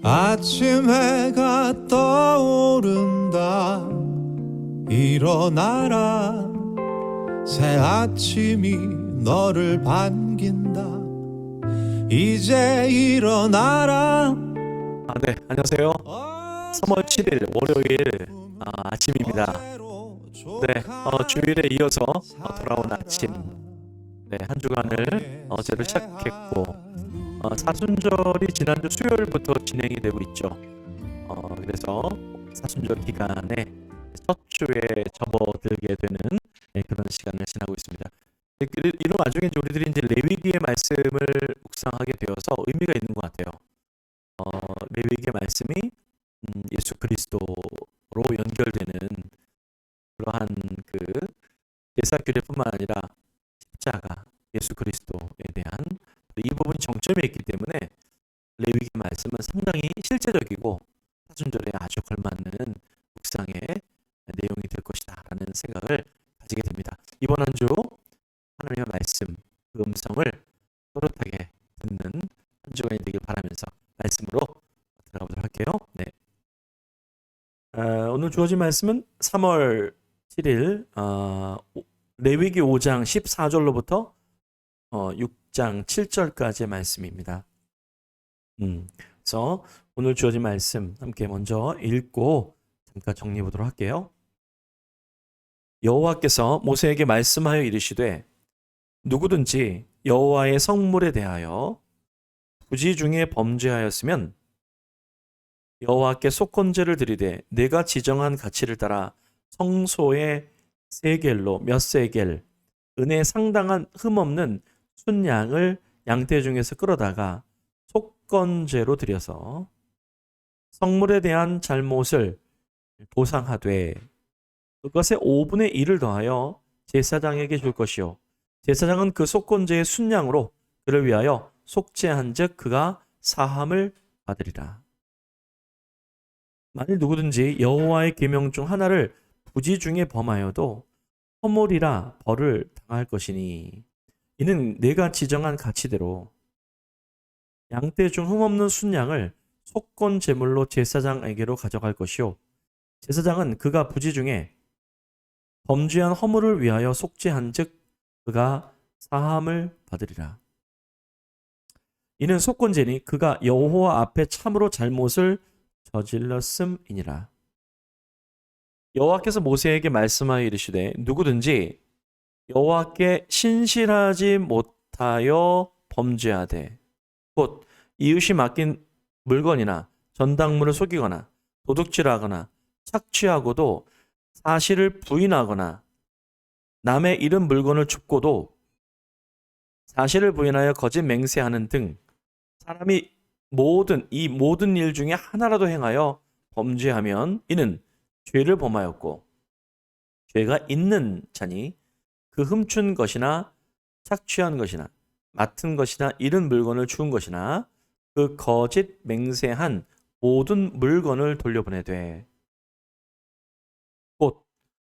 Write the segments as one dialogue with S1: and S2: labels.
S1: 아침 해가 떠오른다. 일어나라. 새 아침이 너를 반긴다. 이제 일어나라.
S2: 네, 안녕하세요. 3월 7일 월요일 아침입니다. 네, 주일에 이어서 돌아온 아침. 네, 한 주간을 어제로 시작했고 사순절이 지난주 수요일부터 진행이 되고 있죠. 그래서 사순절 기간에 첫 주에 접어들게 되는 그런 시간을 지나고 있습니다. 이런 와중에 우리들이 이제 레위기의 말씀을 묵상하게 되어서 의미가 있는 것 같아요. 레위기의 말씀이 예수 그리스도로 연결되는 그러한 그 제사 규례뿐만 아니라 십자가, 예수 그리스도에 대한 이 부분이 정점에 있기 때문에 레위기 말씀은 상당히 실제적이고 사순절에 아주 걸맞는 묵상의 내용이 될 것이다 라는 생각을 가지게 됩니다. 이번 한 주 하나님의 말씀, 그 음성을 또렷하게 듣는 한 주간이 되길 바라면서 말씀으로 들어가 보도록 할게요. 네. 오늘 주어진 말씀은 3월 7일 레위기 5장 14절로부터 6장 7절까지의 말씀입니다. 그래서 오늘 주어진 말씀 함께 먼저 읽고 잠깐 정리해 보도록 할게요. 여호와께서 모세에게 말씀하여 이르시되 누구든지 여호와의 성물에 대하여 부지 중에 범죄하였으면 여호와께 속건제를 드리되 내가 지정한 가치를 따라 성소의 세겔로 몇 세겔 은에 상당한 흠없는 순양을 양떼 중에서 끌어다가 속건제로 드려서 성물에 대한 잘못을 보상하되 그것의 5분의 1을 더하여 제사장에게 줄 것이요 제사장은 그 속건제의 순양으로 그를 위하여 속죄한즉 그가 사함을 받으리라. 만일 누구든지 여호와의 계명 중 하나를 부지 중에 범하여도 허물이라 벌을 당할 것이니 이는 내가 지정한 가치대로 양떼 중 흠없는 순양을 속건 제물로 제사장에게로 가져갈 것이요 제사장은 그가 부지 중에 범죄한 허물을 위하여 속죄한즉 그가 사함을 받으리라. 이는 속건제니 그가 여호와 앞에 참으로 잘못을 저질렀음이니라. 여호와께서 모세에게 말씀하여 이르시되 누구든지 여호와께 신실하지 못하여 범죄하되 곧 이웃이 맡긴 물건이나 전당물을 속이거나 도둑질하거나 착취하고도 사실을 부인하거나 남의 잃은 물건을 줍고도 사실을 부인하여 거짓 맹세하는 등 사람이 이 모든 일 중에 하나라도 행하여 범죄하면 이는 죄를 범하였고 죄가 있는 자니 그 훔친 것이나 착취한 것이나 맡은 것이나 잃은 물건을 주운 것이나 그 거짓 맹세한 모든 물건을 돌려보내되 곧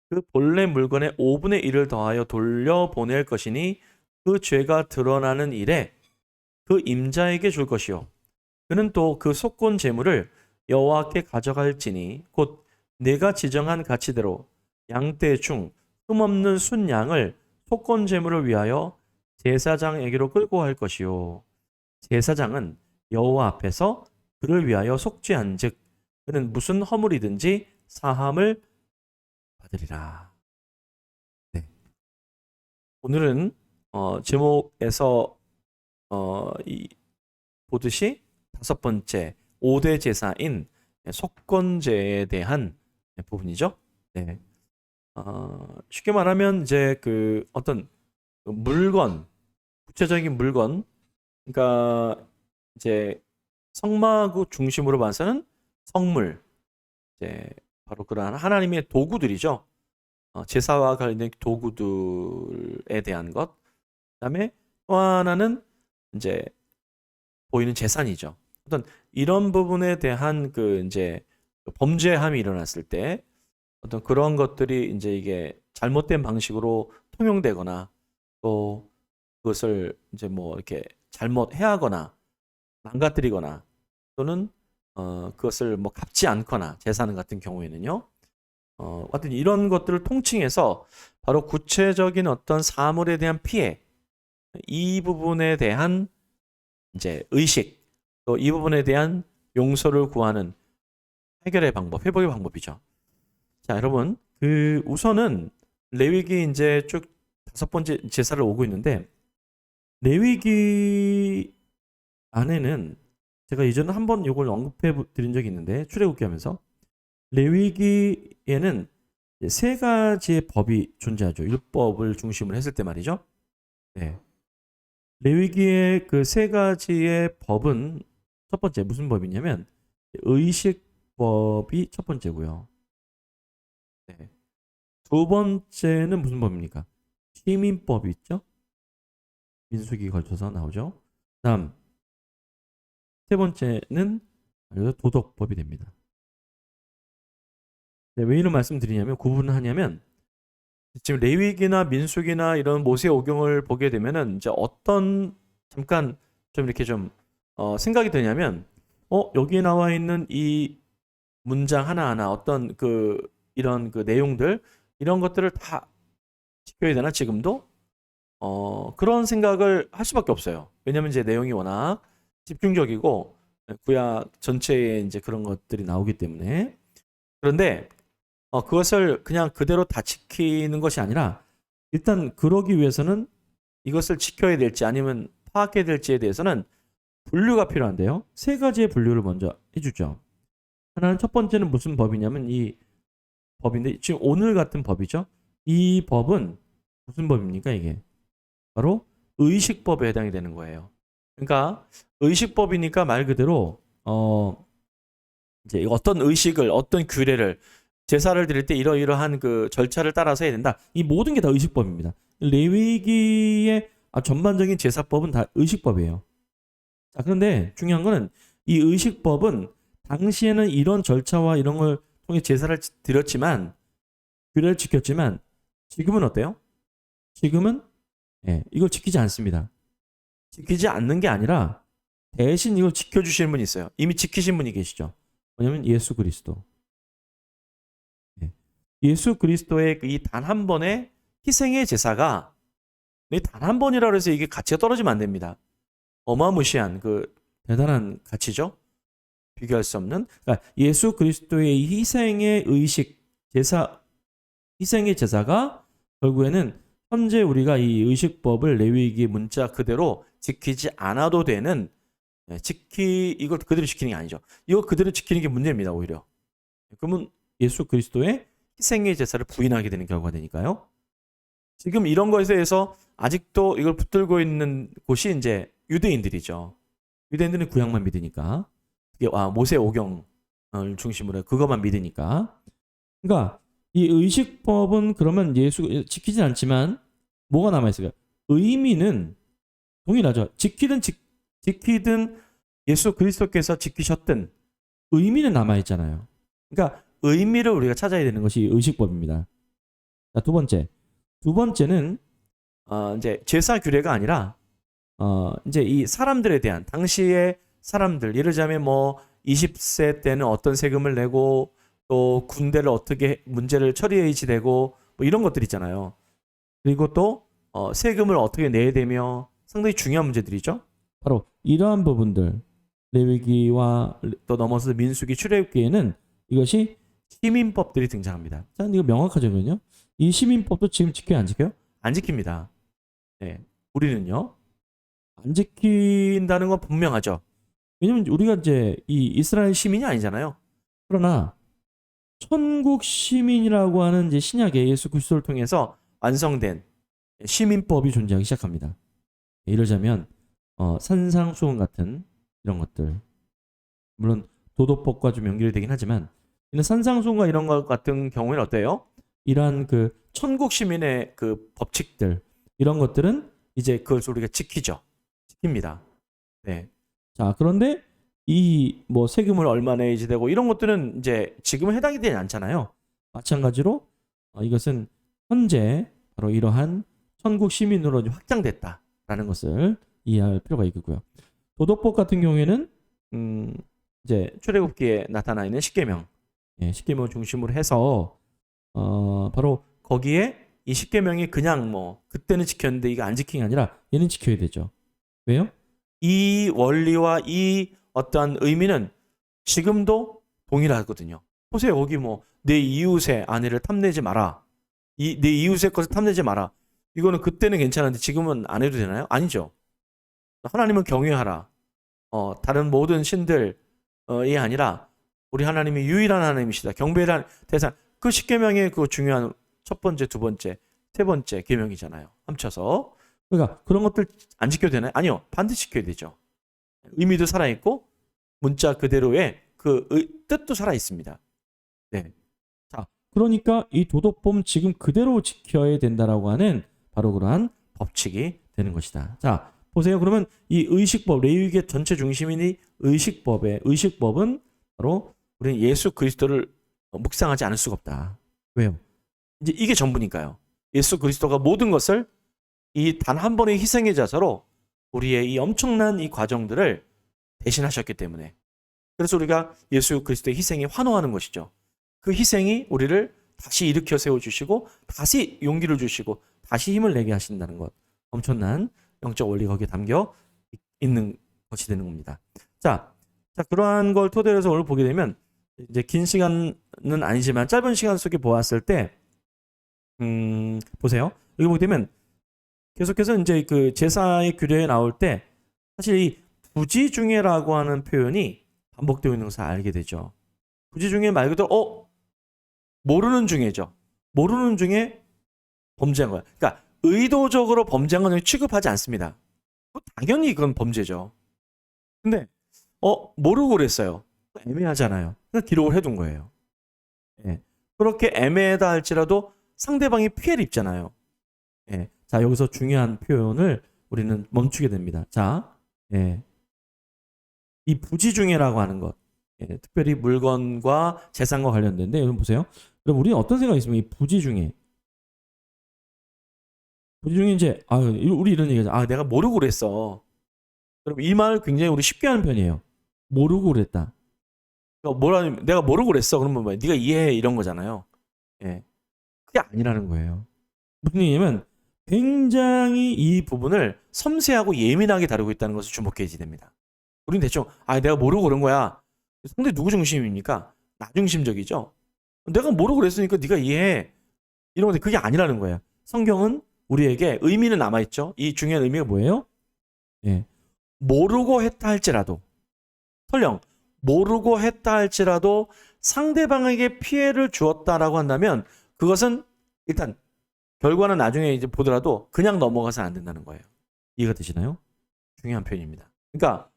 S2: 그 본래 물건의 5분의 1을 더하여 돌려보낼 것이니 그 죄가 드러나는 일에 그 임자에게 줄 것이요 그는 또 그 속건 제물을 여호와께 가져갈지니 곧 내가 지정한 가치대로 양떼 중 흠없는 순양을 속건 제물을 위하여 제사장에게로 끌고 갈 것이요 제사장은 여호와 앞에서 그를 위하여 속죄한즉 그는 무슨 허물이든지 사함을 받으리라. 네. 오늘은 제목에서 보듯이 다섯 번째 5대 제사인 속건제에 대한 부분이죠. 네. 쉽게 말하면 이제 그 어떤 물건, 구체적인 물건, 그러니까 이제 성막 중심으로 봐서는 성물, 이제 바로 그러한 하나님의 도구들이죠. 제사와 관련된 도구들에 대한 것. 그다음에 또 하나는 이제 보이는 재산이죠. 어떤 이런 부분에 대한 그 이제 범죄함이 일어났을 때 어떤 그런 것들이 이제 이게 잘못된 방식으로 통용되거나 또 그것을 이제 뭐 이렇게 잘못 해하거나 망가뜨리거나 또는 그것을 뭐 갚지 않거나 제사 같은 경우에는요. 하여튼 이런 것들을 통칭해서 바로 구체적인 어떤 사물에 대한 피해, 이 부분에 대한 이제 의식, 또 이 부분에 대한 용서를 구하는 해결의 방법, 회복의 방법이죠. 자, 여러분, 우선은 레위기 이제 쭉 5번째 제사를 오고 있는데, 레위기 안에는 제가 예전에 한번 이걸 언급해 드린 적이 있는데, 출애굽기 하면서 레위기에는 3가지의 법이 존재하죠. 율법을 중심으로 했을 때 말이죠. 네. 레위기의 그 3가지의 법은 첫 번째 무슨 법이냐면 의식법이 첫 번째고요. 네. 두 번째는 무슨 법입니까? 시민법이 있죠. 민수기 걸쳐서 나오죠. 다음 세 번째는 도덕법이 됩니다. 네, 왜 이런 말씀드리냐면 구분을 하냐면 지금 레위기나 민수기나 이런 모세오경을 보게 되면은 이제 어떤 잠깐 좀 이렇게 좀 생각이 드냐면 여기에 나와 있는 이 문장 하나하나 어떤 이런 내용들 이런 것들을 다 지켜야 되나 지금도 그런 생각을 할 수밖에 없어요. 왜냐면 이제 내용이 워낙 집중적이고 구약 전체에 이제 그런 것들이 나오기 때문에. 그런데 그것을 그냥 그대로 다 지키는 것이 아니라 일단 그러기 위해서는 이것을 지켜야 될지 아니면 파악해야 될지에 대해서는 분류가 필요한데요. 3가지의 분류를 먼저 해주죠. 하나는 첫 번째는 무슨 법이냐면 이 법인데 지금 오늘 같은 법이죠. 이 법은 무슨 법입니까 이게? 바로 의식법에 해당이 되는 거예요. 그러니까 의식법이니까 말 그대로 이제 어떤 의식을 어떤 규례를 제사를 드릴 때 이러이러한 그 절차를 따라서 해야 된다. 이 모든 게 다 의식법입니다. 레위기의 전반적인 제사법은 다 의식법이에요. 자, 그런데 중요한 거는 이 의식법은 당시에는 이런 절차와 이런 걸 통해 제사를 드렸지만 규례를 지켰지만 지금은 어때요? 지금은 이걸 지키지 않습니다. 지키지 않는 게 아니라 대신 이걸 지켜주시는 분이 있어요. 이미 지키신 분이 계시죠. 뭐냐면 예수 그리스도. 예수 그리스도의 이 단 한 번의 희생의 제사가 단 한 번이라 해서 이게 가치가 떨어지면 안 됩니다. 어마무시한 대단한 가치죠. 비교할 수 없는. 그러니까 예수 그리스도의 희생의 의식, 희생의 제사가 결국에는 현재 우리가 이 의식법을 레위기 문자 그대로 지키지 않아도 되는 이걸 그대로 지키는 게 아니죠. 이거 그대로 지키는 게 문제입니다. 오히려. 그러면 예수 그리스도의 희생의 제사를 부인하게 되는 결과가 되니까요. 지금 이런 것에 대해서 아직도 이걸 붙들고 있는 곳이 이제 유대인들이죠. 유대인들은 구약만 믿으니까. 모세오경을 중심으로 해 그것만 믿으니까. 그러니까 이 의식법은 그러면 지키진 않지만 뭐가 남아있을까요? 의미는 동일하죠. 지키든 예수 그리스도께서 지키셨든 의미는 남아있잖아요. 그러니까 의미를 우리가 찾아야 되는 것이 의식법입니다. 자, 두 번째는 이제 제사 규례가 아니라 이제 이 사람들에 대한 당시의 사람들 예를 들자면 뭐 20세 때는 어떤 세금을 내고 또 군대를 어떻게 문제를 처리해야지 되고 뭐 이런 것들 있잖아요. 그리고 또 세금을 어떻게 내야 되며 상당히 중요한 문제들이죠. 바로 이러한 부분들 레위기와 또 넘어서 민수기 출애굽기에는 이것이 시민법들이 등장합니다. 자, 이거 명확하죠, 이 시민법도 지금 지켜요, 안 지켜요? 안 지킵니다. 네, 우리는요 안 지킨다는 건 분명하죠. 왜냐면 우리가 이제 이 이스라엘 시민이 아니잖아요. 그러나 천국 시민이라고 하는 이제 신약의 예수 그리스도를 통해서 완성된 시민법이 존재하기 시작합니다. 예를 들자면 산상수훈 같은 이런 것들, 물론 도덕법과 좀 연결이 되긴 하지만 산상수훈과 이런 것 같은 경우에는 어때요? 이러한 천국 시민의 법칙들 이런 것들은 이제 그걸 우리가 지킵니다. 네. 자, 그런데 이 세금을 얼마 내야지 되고 이런 것들은 이제 지금은 해당이 되지 않잖아요. 마찬가지로 이것은 현재 바로 이러한 천국 시민으로 확장됐다라는 것을 이해할 필요가 있고요. 도덕법 같은 경우에는 이제 출애굽기에 나타나 있는 십계명, 십계명을 중심으로 해서 바로 거기에 이 십계명이 그냥 뭐 그때는 지켰는데 이거 안 지킨 게 아니라 얘는 지켜야 되죠. 왜요? 이 원리와 이 어떠한 의미는 지금도 동일하거든요. 보세요. 거기 뭐 내 이웃의 아내를 탐내지 마라. 내 이웃의 것을 탐내지 마라. 이거는 그때는 괜찮은데 지금은 안 해도 되나요? 아니죠. 하나님을 경외하라. 다른 모든 신들이 아니라 우리 하나님이 유일한 하나님이시다. 경배란 대상. 그 십계명의 그 중요한 첫 번째, 두 번째, 세 번째 계명이잖아요. 합쳐서. 그러니까 그런 것들 안 지켜도 되나요? 아니요. 반드시 지켜야 되죠. 의미도 살아있고 문자 그대로의 그 뜻도 살아있습니다. 네. 자, 그러니까 이 도덕법 지금 그대로 지켜야 된다라고 하는 바로 그러한 법칙이 되는 것이다. 자, 보세요. 그러면 이 의식법, 레위기 전체 중심인 이 의식법은 바로 우리는 예수 그리스도를 묵상하지 않을 수가 없다. 왜요? 이제 이게 전부니까요. 예수 그리스도가 모든 것을 이 단 한 번의 희생의 자세로 우리의 이 엄청난 이 과정들을 대신하셨기 때문에 그래서 우리가 예수 그리스도의 희생에 환호하는 것이죠. 그 희생이 우리를 다시 일으켜 세워주시고 다시 용기를 주시고 다시 힘을 내게 하신다는 것. 엄청난 영적 원리가 거기에 담겨 있는 것이 되는 겁니다. 자, 그러한 걸 토대로 해서 오늘 보게 되면 이제 긴 시간은 아니지만 짧은 시간 속에 보았을 때 보세요. 여기 보게 되면 계속해서 이제 그 제사의 규례에 나올 때 사실 이 부지중해라고 하는 표현이 반복되어 있는 것을 알게 되죠. 부지중해 말 그대로 모르는 중에죠. 모르는 중에 범죄한 거야. 그러니까 의도적으로 범죄한 건 취급하지 않습니다. 당연히 그건 범죄죠. 근데 모르고 그랬어요. 애매하잖아요. 그래서 기록을 해둔 거예요. 예. 그렇게 애매하다 할지라도 상대방이 피해를 입잖아요. 예. 자, 여기서 중요한 표현을 우리는 멈추게 됩니다. 자, 이 부지중해라고 하는 것, 특별히 물건과 재산과 관련된데 여러분 보세요. 그럼 우리는 어떤 생각이 있습니까? 이 부지중해. 부지중해 이제 우리 이런 얘기하죠. 내가 모르고 그랬어. 그럼 이 말을 굉장히 우리 쉽게 하는 편이에요. 모르고 그랬다. 그러니까 내가 모르고 그랬어. 그러면 뭐야? 네가 이해해 이런 거잖아요. 예, 그게 아니라는 거예요. 무슨 얘기냐면 굉장히 이 부분을 섬세하고 예민하게 다루고 있다는 것을 주목해야지 됩니다. 우리는 대충 내가 모르고 그런 거야. 상대 누구 중심입니까? 나 중심적이죠. 내가 모르고 그랬으니까 네가 이해해. 이런 건데 그게 아니라는 거예요. 성경은 우리에게 의미는 남아있죠. 이 중요한 의미가 뭐예요? 모르고 했다 할지라도 설령 모르고 했다 할지라도 상대방에게 피해를 주었다라고 한다면 그것은 일단 결과는 나중에 이제 보더라도 그냥 넘어가서 안 된다는 거예요. 이해가 되시나요? 중요한 표현입니다. 그러니까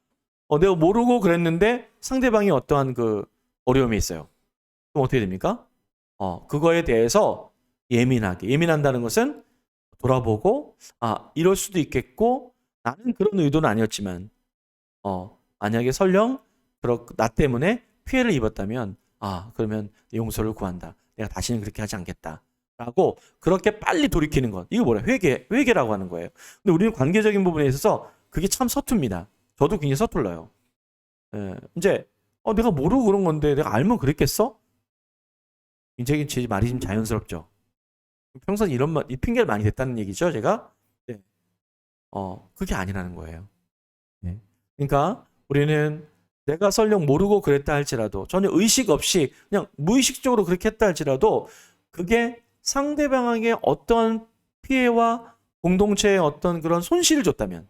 S2: 내가 모르고 그랬는데 상대방이 어떠한 그 어려움이 있어요. 그럼 어떻게 됩니까? 그거에 대해서 예민한다는 것은 돌아보고 이럴 수도 있겠고 나는 그런 의도는 아니었지만 만약에 설령 나 때문에 피해를 입었다면 그러면 용서를 구한다. 내가 다시는 그렇게 하지 않겠다. 라고 그렇게 빨리 돌이키는 것. 이거 뭐래? 회개라고 하는 거예요. 근데 우리는 관계적인 부분에 있어서 그게 참 서툽니다. 저도 굉장히 서툴러요. 이제 내가 모르고 그런 건데 내가 알면 그랬겠어? 굉장히 제 말이 좀 자연스럽죠. 평소에 이 핑계를 많이 댔다는 얘기죠, 제가. 네. 그게 아니라는 거예요. 네. 그러니까 우리는 내가 설령 모르고 그랬다 할지라도 전혀 의식 없이 그냥 무의식적으로 그렇게 했다 할지라도 그게 상대방에게 어떤 피해와 공동체에 어떤 그런 손실을 줬다면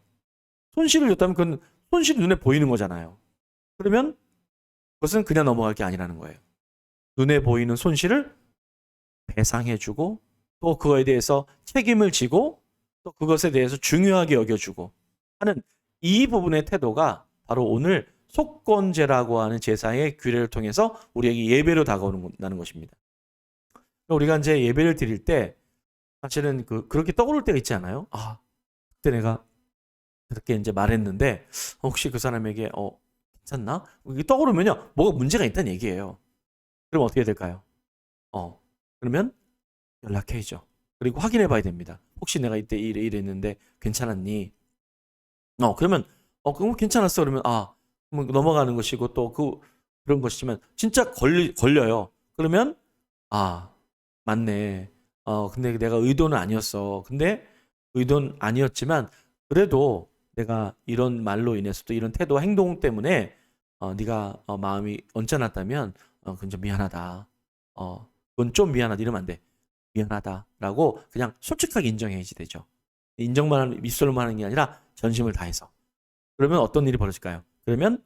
S2: 그건 손실이 눈에 보이는 거잖아요. 그러면 그것은 그냥 넘어갈 게 아니라는 거예요. 눈에 보이는 손실을 배상해주고 또 그거에 대해서 책임을 지고 또 그것에 대해서 중요하게 여겨주고 하는 이 부분의 태도가 바로 오늘 속건제라고 하는 제사의 규례를 통해서 우리에게 예배로 다가오는 것입니다. 우리가 이제 예배를 드릴 때 사실은 그렇게 떠오를 때가 있지 않아요? 그때 내가 그렇게 이제 말했는데 혹시 그 사람에게 괜찮나? 이게 떠오르면요 뭐가 문제가 있다는 얘기예요. 그럼 어떻게 될까요? 그러면 연락해야죠. 그리고 확인해 봐야 됩니다. 혹시 내가 이때 이랬는데 괜찮았니? 그러면 그럼 괜찮았어. 그러면 뭐 넘어가는 것이고 또 그런 것이지만 진짜 걸려요. 그러면 아 맞네. 근데 내가 의도는 아니었어. 근데 의도는 아니었지만 그래도 내가 이런 말로 인해서도 이런 태도와 행동 때문에 네가 마음이 언짢았다면 그건 좀 미안하다. 그건 좀 미안하다 이러면 안 돼. 미안하다라고 그냥 솔직하게 인정해야지 되죠. 인정만 하는 입술로만 하는 게 아니라 전심을 다해서. 그러면 어떤 일이 벌어질까요? 그러면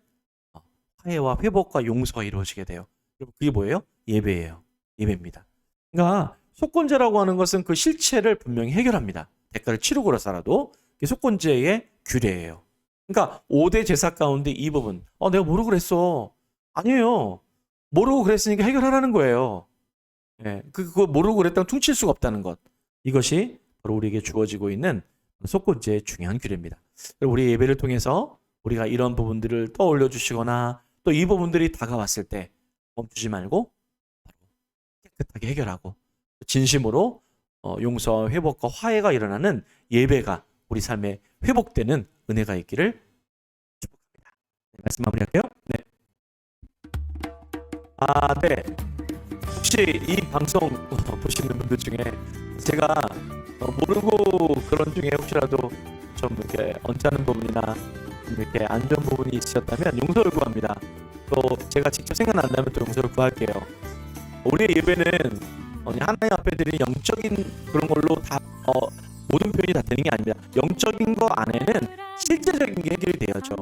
S2: 화해와 회복과 용서가 이루어지게 돼요. 그럼 그게 뭐예요? 예배예요. 예배입니다. 그러니까 속건제라고 하는 것은 그 실체를 분명히 해결합니다. 대가를 치르고라서라도 그게 속건제의 규례예요. 그러니까 5대 제사 가운데 이 부분. 내가 모르고 그랬어. 아니에요. 모르고 그랬으니까 해결하라는 거예요. 예, 그거 모르고 그랬다면 퉁칠 수가 없다는 것. 이것이 바로 우리에게 주어지고 있는 속건제의 중요한 규례입니다. 우리 예배를 통해서 우리가 이런 부분들을 떠올려 주시거나 또 이 부분들이 다가왔을 때 멈추지 말고 깨끗하게 해결하고 진심으로 용서와 회복과 화해가 일어나는 예배가 우리 삶에 회복되는 은혜가 있기를 축복합니다. 말씀 마무리할게요. 네. 네. 혹시 이 방송 보시는 분들 중에 제가 모르고 그런 중에 혹시라도 좀 이렇게 언짢은 부분이나 이렇게 안 좋은 부분이 있으셨다면 용서를 구합니다. 또 제가 직접 생각난다면 또 용서를 구할게요. 우리의 예배는 하나님 앞에 드리는 영적인 그런 걸로 다 모든 표현이 다 되는 게 아닙니다. 영적인 거 안에는 실제적인 게 해결이 되어야죠.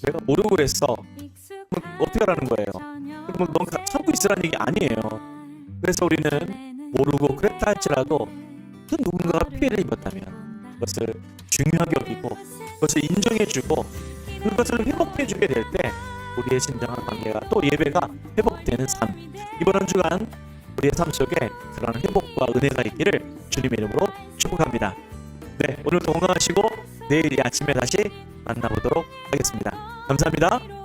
S2: 내가 모르고 그랬어. 그럼 어떻게 하라는 거예요? 그럼 넌 참고 있으라는 얘기 아니에요. 그래서 우리는 모르고 그랬다 할지라도 그 누군가가 피해를 입었다면 그것을 중요하게 여기고 그것을 인정해주고 그것을 회복해주게 될 때 우리의 진정한 관계가 또 예배가 회복되는 삶. 이번 한 주간 우리의 삶 속에 그런 회복과 은혜가 있기를 주님의 이름으로 축복합니다. 네, 오늘도 건강하시고 내일 아침에 다시 만나보도록 하겠습니다. 감사합니다.